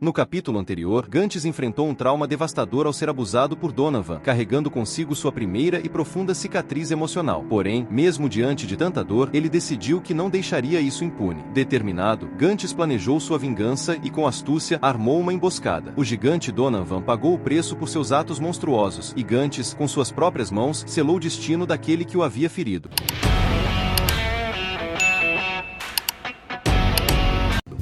No capítulo anterior, Gantz enfrentou um trauma devastador ao ser abusado por Donovan, carregando consigo sua primeira e profunda cicatriz emocional. Porém, mesmo diante de tanta dor, ele decidiu que não deixaria isso impune. Determinado, Gantz planejou sua vingança e, com astúcia, armou uma emboscada. O gigante Donovan pagou o preço por seus atos monstruosos, e Gantz, com suas próprias mãos, selou o destino daquele que o havia ferido.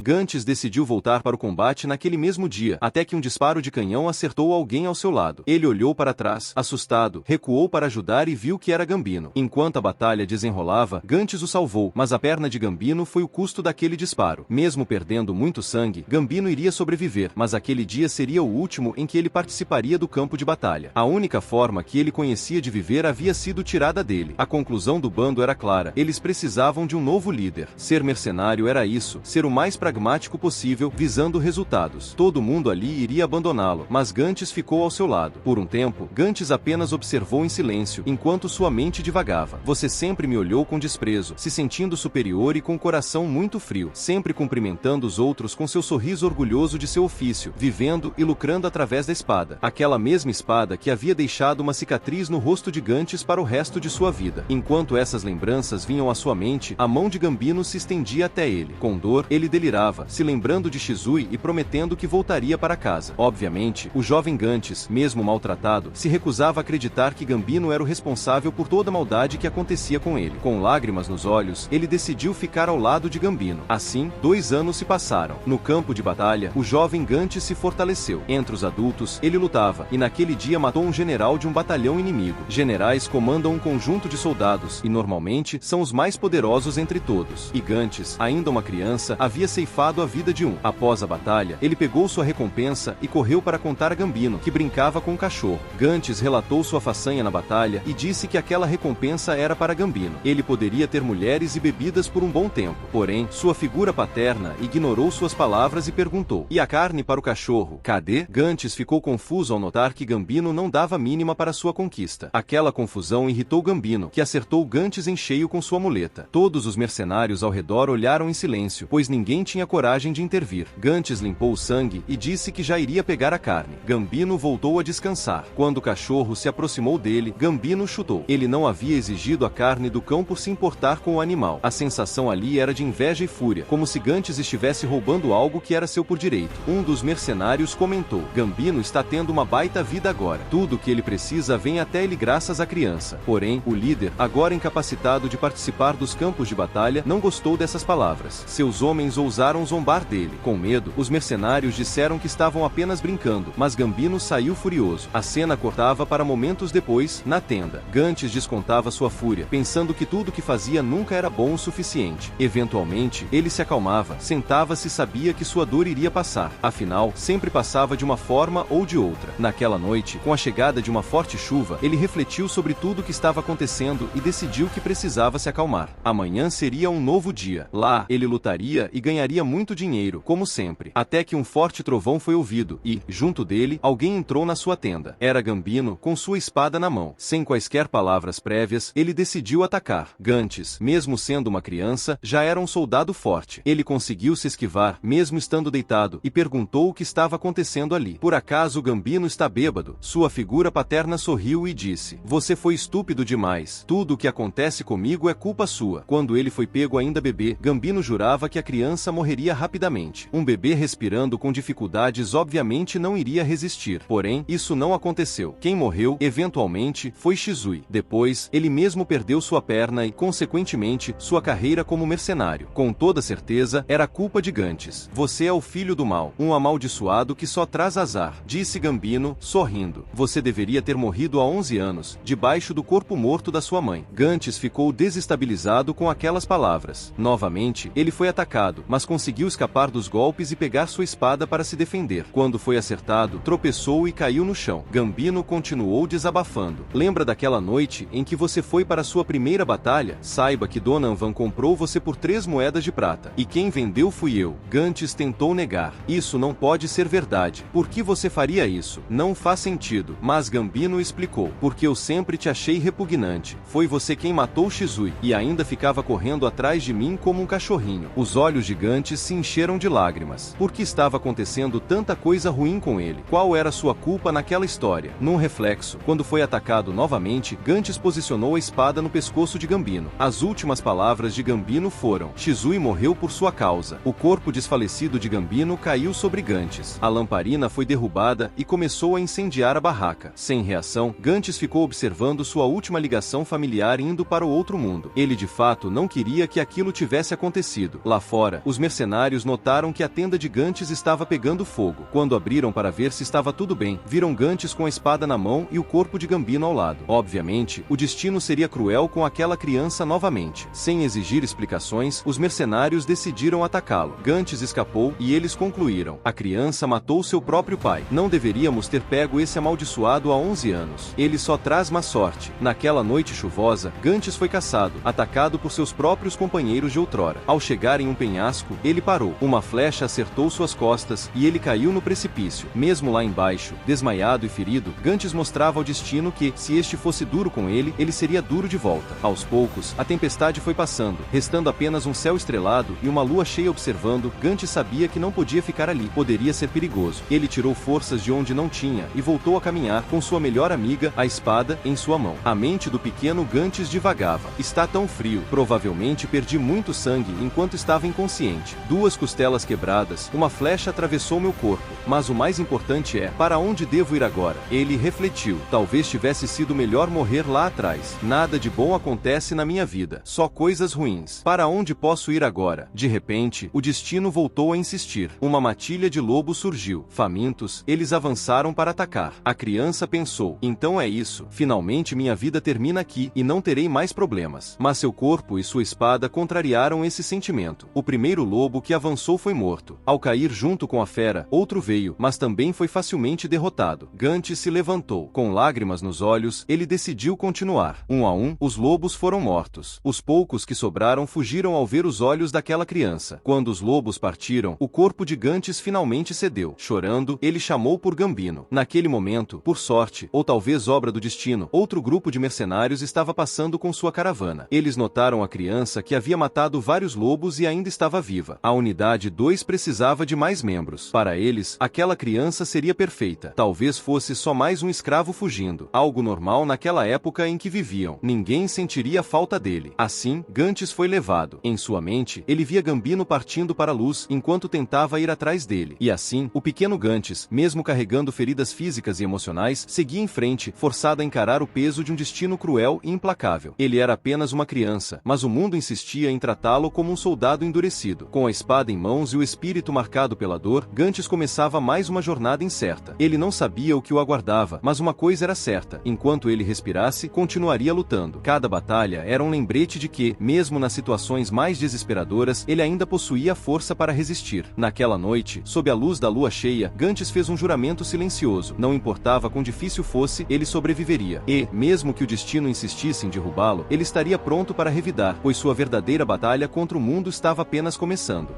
Gantz decidiu voltar para o combate naquele mesmo dia, até que um disparo de canhão acertou alguém ao seu lado. Ele olhou para trás, assustado, recuou para ajudar e viu que era Gambino. Enquanto a batalha desenrolava, Gantz o salvou, mas a perna de Gambino foi o custo daquele disparo. Mesmo perdendo muito sangue, Gambino iria sobreviver, mas aquele dia seria o último em que ele participaria do campo de batalha. A única forma que ele conhecia de viver havia sido tirada dele. A conclusão do bando era clara: eles precisavam de um novo líder. Ser mercenário era isso, ser o mais pragmático possível, visando resultados. Todo mundo ali iria abandoná-lo, mas Gantz ficou ao seu lado. Por um tempo, Gantz apenas observou em silêncio, enquanto sua mente divagava. Você sempre me olhou com desprezo, se sentindo superior e com o coração muito frio, sempre cumprimentando os outros com seu sorriso orgulhoso de seu ofício, vivendo e lucrando através da espada. Aquela mesma espada que havia deixado uma cicatriz no rosto de Gantz para o resto de sua vida. Enquanto essas lembranças vinham à sua mente, a mão de Gambino se estendia até ele. Com dor, ele delirava, se lembrando de Shizui e prometendo que voltaria para casa. Obviamente, o jovem Gantz, mesmo maltratado, se recusava a acreditar que Gambino era o responsável por toda a maldade que acontecia com ele. Com lágrimas nos olhos, ele decidiu ficar ao lado de Gambino. Assim, 2 anos se passaram. No campo de batalha, o jovem Gantz se fortaleceu. Entre os adultos, ele lutava, e naquele dia matou um general de um batalhão inimigo. Generais comandam um conjunto de soldados, e normalmente são os mais poderosos entre todos. E Gantz, ainda uma criança, havia ceifado a vida de um. Após a batalha, ele pegou sua recompensa e correu para contar a Gambino, que brincava com o cachorro. Gantz relatou sua façanha na batalha e disse que aquela recompensa era para Gambino. Ele poderia ter mulheres e bebidas por um bom tempo. Porém, sua figura paterna ignorou suas palavras e perguntou: "E a carne para o cachorro? Cadê?" Gantz ficou confuso ao notar que Gambino não dava a mínima para sua conquista. Aquela confusão irritou Gambino, que acertou Gantz em cheio com sua muleta. Todos os mercenários ao redor olharam em silêncio, pois ninguém tinha coragem de intervir. Gantz limpou o sangue e disse que já iria pegar a carne. Gambino voltou a descansar. Quando o cachorro se aproximou dele, Gambino chutou. Ele não havia exigido a carne do cão por se importar com o animal. A sensação ali era de inveja e fúria, como se Gantz estivesse roubando algo que era seu por direito. Um dos mercenários comentou: "Gambino está tendo uma baita vida agora. Tudo o que ele precisa vem até ele graças à criança." Porém, o líder, agora incapacitado de participar dos campos de batalha, não gostou dessas palavras. Seus homens ousaram zombar dele. Com medo, os mercenários disseram que estavam apenas brincando, mas Gambino saiu furioso. A cena cortava para momentos depois, na tenda. Gantz descontava sua fúria, pensando que tudo que fazia nunca era bom o suficiente. Eventualmente, ele se acalmava, sentava-se e sabia que sua dor iria passar. Afinal, sempre passava de uma forma ou de outra. Naquela noite, com a chegada de uma forte chuva, ele refletiu sobre tudo o que estava acontecendo e decidiu que precisava se acalmar. Amanhã seria um novo dia. Lá, ele lutaria e ganharia muito dinheiro, como sempre. Até que um forte trovão foi ouvido e, junto dele, alguém entrou na sua tenda. Era Gambino, com sua espada na mão. Sem quaisquer palavras prévias, ele decidiu atacar. Gantz, mesmo sendo uma criança, já era um soldado forte. Ele conseguiu se esquivar, mesmo estando deitado, e perguntou o que estava acontecendo ali. Por acaso Gambino está bêbado? Sua figura paterna sorriu e disse: "Você foi estúpido demais. Tudo o que acontece comigo é culpa sua." Quando ele foi pego ainda bebê, Gambino jurava que a criança morreria rapidamente. Um bebê respirando com dificuldades obviamente não iria resistir. Porém, isso não aconteceu. Quem morreu, eventualmente, foi Shizui. Depois, ele mesmo perdeu sua perna e, consequentemente, sua carreira como mercenário. Com toda certeza, era culpa de Gantz. "Você é o filho do mal, um amaldiçoado que só traz azar", disse Gambino, sorrindo. "Você deveria ter morrido há 11 anos, debaixo do corpo morto da sua mãe." Gantz ficou desestabilizado com aquelas palavras. Novamente, ele foi atacado, mas conseguiu escapar dos golpes e pegar sua espada para se defender. Quando foi acertado, tropeçou e caiu no chão. Gambino continuou desabafando. "Lembra daquela noite em que você foi para sua primeira batalha? Saiba que Donovan comprou você por 3 moedas de prata. E quem vendeu fui eu." Gantz tentou negar. "Isso não pode ser verdade. Por que você faria isso? Não faz sentido." Mas Gambino explicou: "Porque eu sempre te achei repugnante. Foi você quem matou Shizui, e ainda ficava correndo atrás de mim como um cachorrinho." Os olhos gigantes Gantes se encheram de lágrimas. Por que estava acontecendo tanta coisa ruim com ele? Qual era sua culpa naquela história? Num reflexo, quando foi atacado novamente, Gantes posicionou a espada no pescoço de Gambino. As últimas palavras de Gambino foram: Shizui morreu por sua causa. O corpo desfalecido de Gambino caiu sobre Gantes. A lamparina foi derrubada e começou a incendiar a barraca. Sem reação, Gantes ficou observando sua última ligação familiar indo para o outro mundo. Ele de fato não queria que aquilo tivesse acontecido. Lá fora, os mercenários notaram que a tenda de Gantes estava pegando fogo. Quando abriram para ver se estava tudo bem, viram Gantes com a espada na mão e o corpo de Gambino ao lado. Obviamente, o destino seria cruel com aquela criança novamente. Sem exigir explicações, os mercenários decidiram atacá-lo. Gantes escapou e eles concluíram: a criança matou seu próprio pai. Não deveríamos ter pego esse amaldiçoado há 11 anos. Ele só traz má sorte. Naquela noite chuvosa, Gantes foi caçado, atacado por seus próprios companheiros de outrora. Ao chegar em um penhasco, ele parou. Uma flecha acertou suas costas e ele caiu no precipício. Mesmo lá embaixo, desmaiado e ferido, Gantes mostrava ao destino que, se este fosse duro com ele, ele seria duro de volta. Aos poucos, a tempestade foi passando, restando apenas um céu estrelado e uma lua cheia observando. Gantes sabia que não podia ficar ali. Poderia ser perigoso. Ele tirou forças de onde não tinha e voltou a caminhar com sua melhor amiga, a espada, em sua mão. A mente do pequeno Gantes divagava. Está tão frio. Provavelmente perdi muito sangue enquanto estava inconsciente. 2 costelas quebradas, uma flecha atravessou meu corpo. Mas o mais importante é: para onde devo ir agora? Ele refletiu. Talvez tivesse sido melhor morrer lá atrás. Nada de bom acontece na minha vida. Só coisas ruins. Para onde posso ir agora? De repente, o destino voltou a insistir. Uma matilha de lobos surgiu. Famintos, eles avançaram para atacar. A criança pensou: então é isso. Finalmente minha vida termina aqui e não terei mais problemas. Mas seu corpo e sua espada contrariaram esse sentimento. O primeiro lobo que avançou foi morto. Ao cair junto com a fera, outro veio, mas também foi facilmente derrotado. Gantes se levantou. Com lágrimas nos olhos, ele decidiu continuar. Um a um, os lobos foram mortos. Os poucos que sobraram fugiram ao ver os olhos daquela criança. Quando os lobos partiram, o corpo de Gantes finalmente cedeu. Chorando, ele chamou por Gambino. Naquele momento, por sorte, ou talvez obra do destino, outro grupo de mercenários estava passando com sua caravana. Eles notaram a criança que havia matado vários lobos e ainda estava viva. A unidade 2 precisava de mais membros. Para eles, aquela criança seria perfeita. Talvez fosse só mais um escravo fugindo. Algo normal naquela época em que viviam. Ninguém sentiria falta dele. Assim, Gantes foi levado. Em sua mente, ele via Gambino partindo para a luz enquanto tentava ir atrás dele. E assim, o pequeno Gantes, mesmo carregando feridas físicas e emocionais, seguia em frente, forçado a encarar o peso de um destino cruel e implacável. Ele era apenas uma criança, mas o mundo insistia em tratá-lo como um soldado endurecido. Com a espada em mãos e o espírito marcado pela dor, Gantes começava mais uma jornada incerta. Ele não sabia o que o aguardava, mas uma coisa era certa: enquanto ele respirasse, continuaria lutando. Cada batalha era um lembrete de que, mesmo nas situações mais desesperadoras, ele ainda possuía força para resistir. Naquela noite, sob a luz da lua cheia, Gantes fez um juramento silencioso. Não importava quão difícil fosse, ele sobreviveria. E, mesmo que o destino insistisse em derrubá-lo, ele estaria pronto para revidar, pois sua verdadeira batalha contra o mundo estava apenas começando.